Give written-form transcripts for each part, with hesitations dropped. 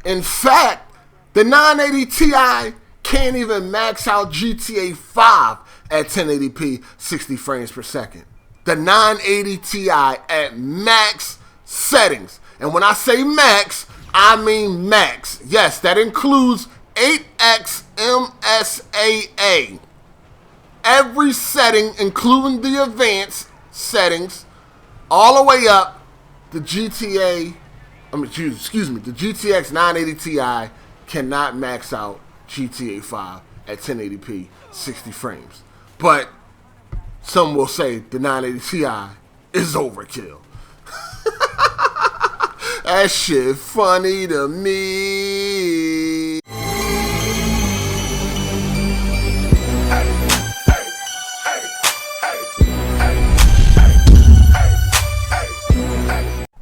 In fact, the 980 Ti can't even max out GTA 5 at 1080p 60 frames per second. The 980 Ti at max settings. And when I say max, I mean max. Yes, that includes 8x MSAA. Every setting, including the advanced settings, all the way up, the GTX 980 Ti cannot max out GTA 5 at 1080p 60 frames. But some will say the 980 Ti is overkill. That shit funny to me.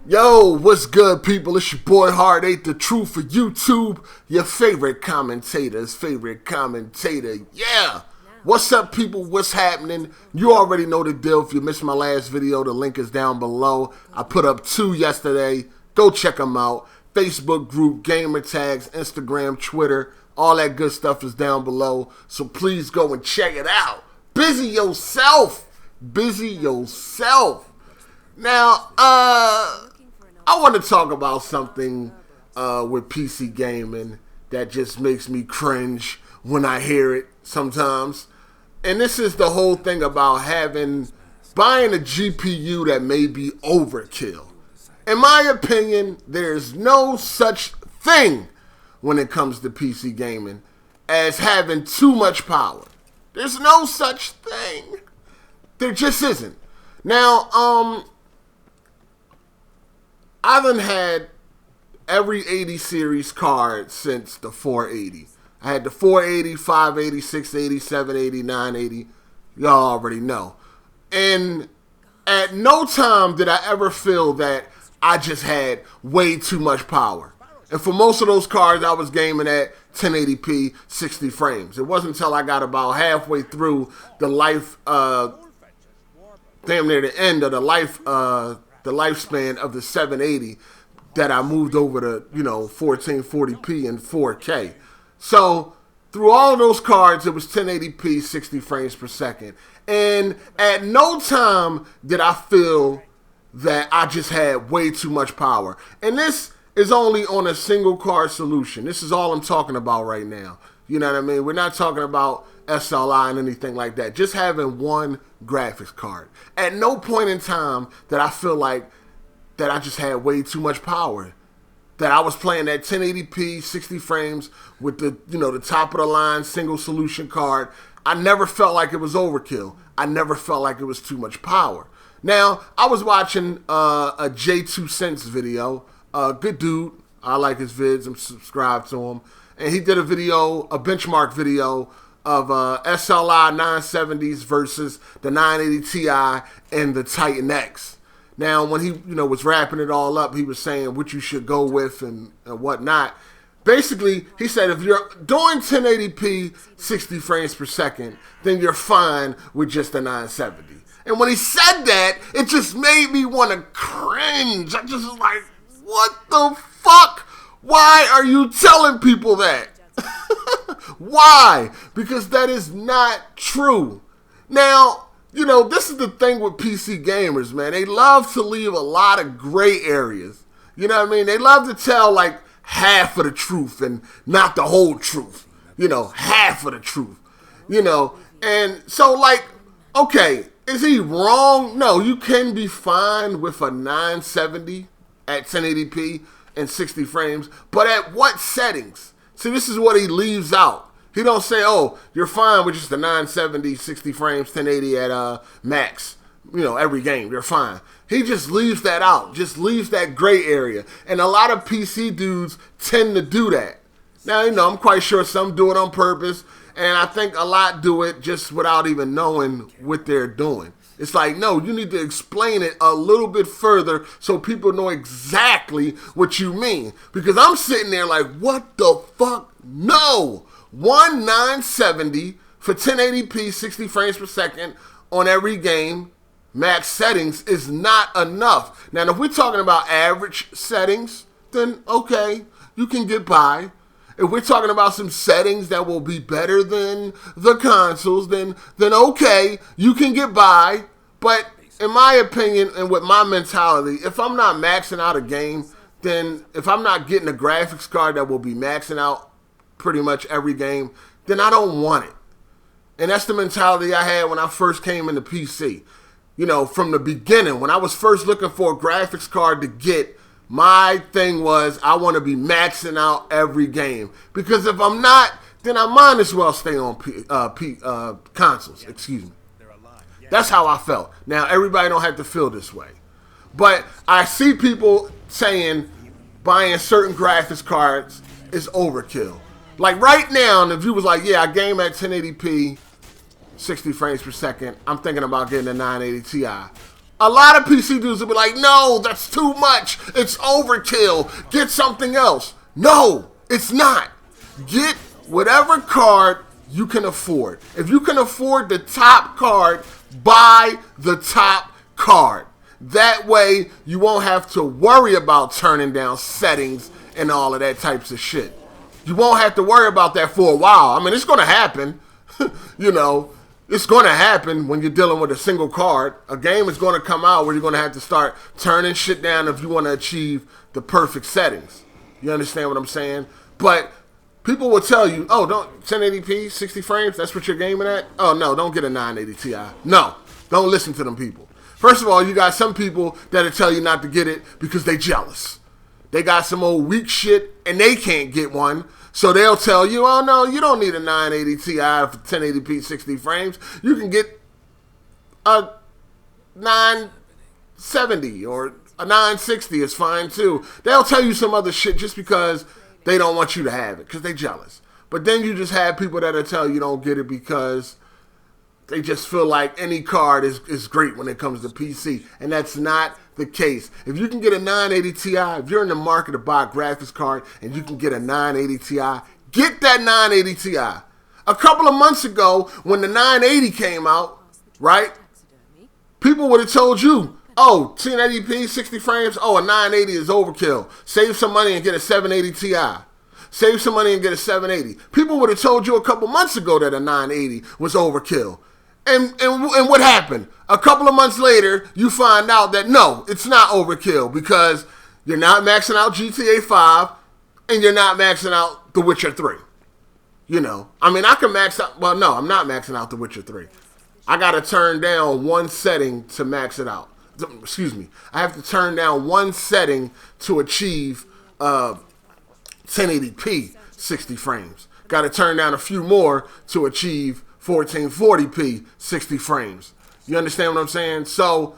Yo, what's good, people? It's your boy Hard8, the truth for YouTube, your favorite commentator's favorite commentator. Yeah! What's up, people? What's happening? You already know the deal. If you missed my last video, the link is down below. I put up 2 yesterday. Go check them out. Facebook group, gamer tags, Instagram, Twitter, all that good stuff is down below. So please go and check it out. Busy yourself. Busy yourself. Now, I want to talk about something with PC gaming that just makes me cringe when I hear it sometimes. And this is the whole thing about buying a GPU that may be overkill. In my opinion, there's no such thing when it comes to PC gaming as having too much power. There's no such thing. There just isn't. Now, I done had every 80 series card since the 480. I had the 480, 580, 680, 780, 980. Y'all already know. And at no time did I ever feel that I just had way too much power. And for most of those cards, I was gaming at 1080p 60 frames. It wasn't until I got about halfway through the life, damn near the end of the lifespan of the 780 that I moved over to, 1440p and 4K. So through all of those cards, it was 1080p 60 frames per second. And at no time did I feel that I just had way too much power. And this is only on a single card solution. This is all I'm talking about right now. You know what I mean? We're not talking about SLI and anything like that. Just having one graphics card. At no point in time that I feel like that I just had way too much power. That I was playing that 1080p 60 frames with the top of the line single solution card. I never felt like it was overkill. I never felt like it was too much power. Now, I was watching a J2 Cents video. Good dude. I like his vids. I'm subscribed to him. And he did a benchmark video of SLI 970s versus the 980 Ti and the Titan X. Now, when he was wrapping it all up, he was saying what you should go with and whatnot. Basically, he said if you're doing 1080p 60 frames per second, then you're fine with just the 970. And when he said that, it just made me want to cringe. I just was like, what the fuck? Why are you telling people that? Why? Because that is not true. Now, this is the thing with PC gamers, man. They love to leave a lot of gray areas. You know what I mean? They love to tell like half of the truth and not the whole truth. Half of the truth. And so like, okay, is he wrong? No, you can be fine with a 970 at 1080p and 60 frames, but at what settings? See, this is what he leaves out. He don't say, oh, you're fine with just the 970, 60 frames, 1080 at max. Every game, you're fine. He just leaves that out, just leaves that gray area. And a lot of PC dudes tend to do that. Now, I'm quite sure some do it on purpose, and I think a lot do it just without even knowing what they're doing. It's like, no, you need to explain it a little bit further so people know exactly what you mean. Because I'm sitting there like, what the fuck? No! 970 for 1080p 60 frames per second on every game, max settings is not enough. Now, if we're talking about average settings, then okay, you can get by. If we're talking about some settings that will be better than the consoles, then okay, you can get by. But in my opinion and with my mentality, if I'm not maxing out a game, then if I'm not getting a graphics card that will be maxing out pretty much every game, then I don't want it. And that's the mentality I had when I first came into PC. You know, from the beginning, when I was first looking for a graphics card to get, my thing was I want to be maxing out every game. Because if I'm not, then I might as well stay on consoles. Excuse me. That's how I felt. Now, everybody don't have to feel this way. But I see people saying buying certain graphics cards is overkill. Like right now, if you was like, yeah, I game at 1080p, 60 frames per second, I'm thinking about getting a 980 Ti. A lot of PC dudes will be like, no, that's too much. It's overkill. Get something else. No, it's not. Get whatever card you can afford. If you can afford the top card, buy the top card. That way, you won't have to worry about turning down settings and all of that types of shit. You won't have to worry about that for a while. I mean, it's going to happen. You know, it's going to happen when you're dealing with a single card. A game is going to come out where you're going to have to start turning shit down if you want to achieve the perfect settings. You understand what I'm saying? But people will tell you, oh, don't 1080p, 60 frames, that's what you're gaming at? Oh, no, don't get a 980 Ti. No, don't listen to them people. First of all, you got some people that'll tell you not to get it because they jealous. They got some old weak shit and they can't get one. So they'll tell you, oh no, you don't need a 980 Ti for 1080p 60 frames. You can get a 970 or a 960 is fine too. They'll tell you some other shit just because they don't want you to have it, because they jealous. But then you just have people that'll tell you don't get it because they just feel like any card is great when it comes to PC. And that's not the case. If you can get a 980 Ti, if you're in the market to buy a graphics card and you can get a 980 Ti, get that 980 Ti. A couple of months ago, when the 980 came out, right, people would have told you, oh, 1080p, 60 frames, oh, a 980 is overkill. Save some money and get a 780 Ti. Save some money and get a 780. People would have told you a couple months ago that a 980 was overkill. And what happened? A couple of months later, you find out that no, it's not overkill because you're not maxing out GTA 5 and you're not maxing out The Witcher 3. You know, I mean, I can max out, well, no, I'm not maxing out The Witcher 3. I got to turn down one setting to max it out. Excuse me. I have to turn down one setting to achieve 1080p 60 frames. Got to turn down a few more to achieve 1440p 60 frames. You understand what I'm saying? So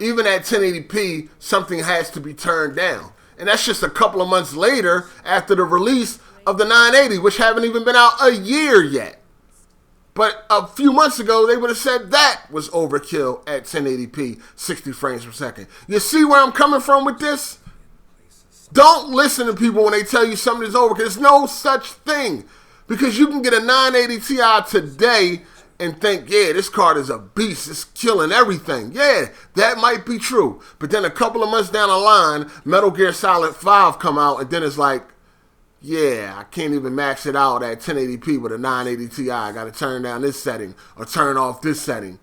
even at 1080p, something has to be turned down. And that's just a couple of months later after the release of the 980, which haven't even been out a year yet. But a few months ago, they would have said that was overkill at 1080p 60 frames per second. You see where I'm coming from with this? Don't listen to people when they tell you something is overkill. There's no such thing. Because you can get a 980 Ti today and think, yeah, this card is a beast. It's killing everything. Yeah, that might be true. But then a couple of months down the line, Metal Gear Solid 5 come out, and then it's like, yeah, I can't even max it out at 1080p with a 980 Ti. I got to turn down this setting or turn off this setting.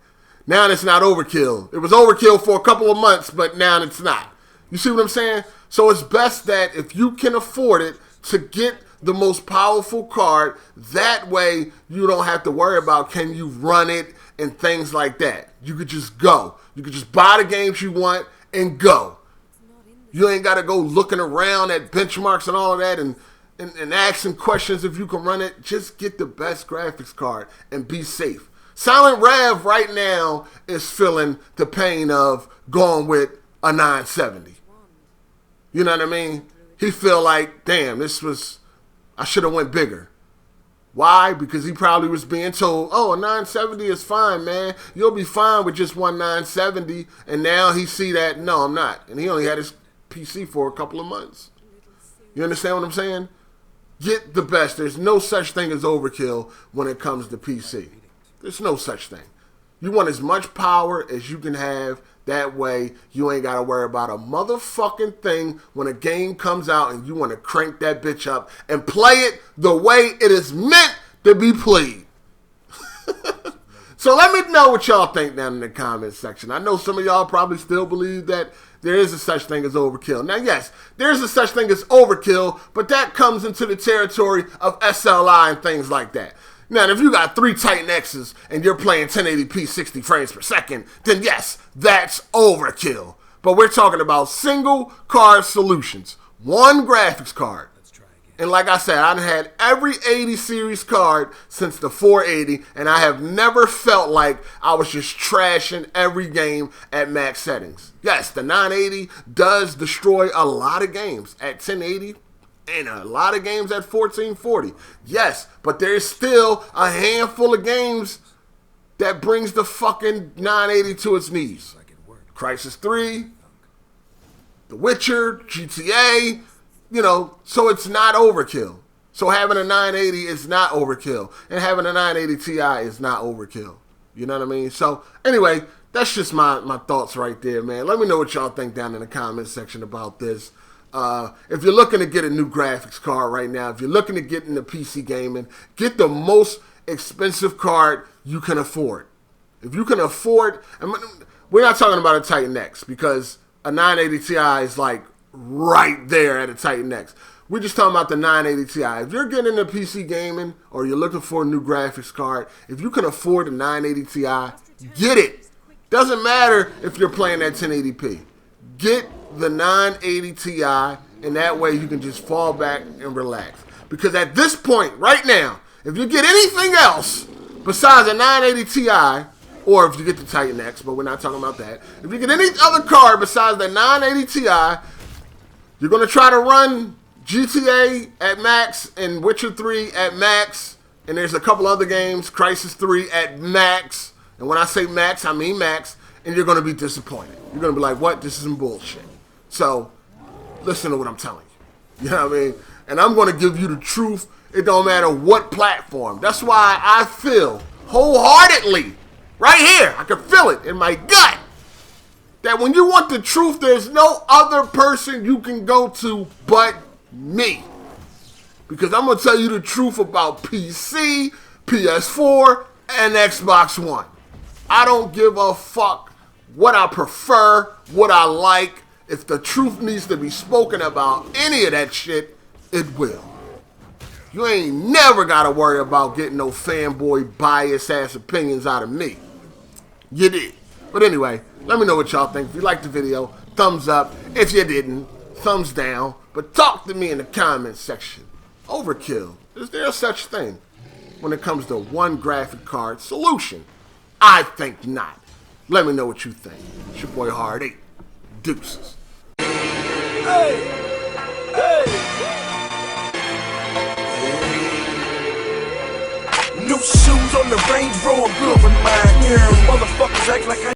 Now it's not overkill. It was overkill for a couple of months, but now it's not. You see what I'm saying? So it's best that if you can afford it, to get the most powerful card. That way you don't have to worry about can you run it and things like that. You could just go. You could just buy the games you want and go. You ain't got to go looking around at benchmarks and all of that and asking questions if you can run it. Just get the best graphics card and be safe. Silent Rev right now is feeling the pain of going with a 970. You know what I mean? He feel like, damn, I should have went bigger. Why? Because he probably was being told, oh, a 970 is fine, man. You'll be fine with just one 970. And now he see that, no, I'm not. And he only had his PC for a couple of months. You understand what I'm saying? Get the best. There's no such thing as overkill when it comes to PC. There's no such thing. You want as much power as you can have. That way, you ain't got to worry about a motherfucking thing when a game comes out and you want to crank that bitch up and play it the way it is meant to be played. So let me know what y'all think down in the comments section. I know some of y'all probably still believe that there is a such thing as overkill. Now, yes, there is a such thing as overkill, but that comes into the territory of SLI and things like that. Now, if you got 3 Titan X's and you're playing 1080p 60 frames per second, then yes, that's overkill. But we're talking about single card solutions. One graphics card. And like I said, I've had every 80 series card since the 480, and I have never felt like I was just trashing every game at max settings. Yes, the 980 does destroy a lot of games at 1080 and a lot of games at 1440. Yes, but there's still a handful of games that brings the fucking 980 to its knees. Crysis 3, The Witcher, GTA... You know, so it's not overkill. So having a 980 is not overkill. And having a 980 Ti is not overkill. You know what I mean? So, anyway, that's just my thoughts right there, man. Let me know what y'all think down in the comment section about this. If you're looking to get a new graphics card right now, if you're looking to get into PC gaming, get the most expensive card you can afford. If you can afford... we're not talking about a Titan X, because a 980 Ti is like... right there at a Titan X. We're just talking about the 980 Ti. If you're getting into PC gaming or you're looking for a new graphics card, if you can afford a 980 Ti, get it. Doesn't matter if you're playing at 1080p. Get the 980 Ti, and that way you can just fall back and relax. Because at this point, right now, if you get anything else besides a 980 Ti, or if you get the Titan X, but we're not talking about that. If you get any other card besides the 980 Ti, you're going to try to run GTA at max and Witcher 3 at max. And there's a couple other games, Crysis 3 at max. And when I say max, I mean max. And you're going to be disappointed. You're going to be like, what? This is some bullshit. So, listen to what I'm telling you. You know what I mean? And I'm going to give you the truth. It don't matter what platform. That's why I feel wholeheartedly, right here, I can feel it in my gut, that when you want the truth, there's no other person you can go to but me. Because I'm going to tell you the truth about PC, PS4, and Xbox One. I don't give a fuck what I prefer, what I like. If the truth needs to be spoken about any of that shit, it will. You ain't never got to worry about getting no fanboy bias ass opinions out of me. You did. But anyway, let me know what y'all think. If you liked the video, thumbs up. If you didn't, thumbs down. But talk to me in the comments section. Overkill. Is there such thing when it comes to one graphic card solution? I think not. Let me know what you think. It's your boy Hard8. Deuces. Hey! Hey! New shoes on the Range Rover, good with mine. Yeah, motherfuckers act like I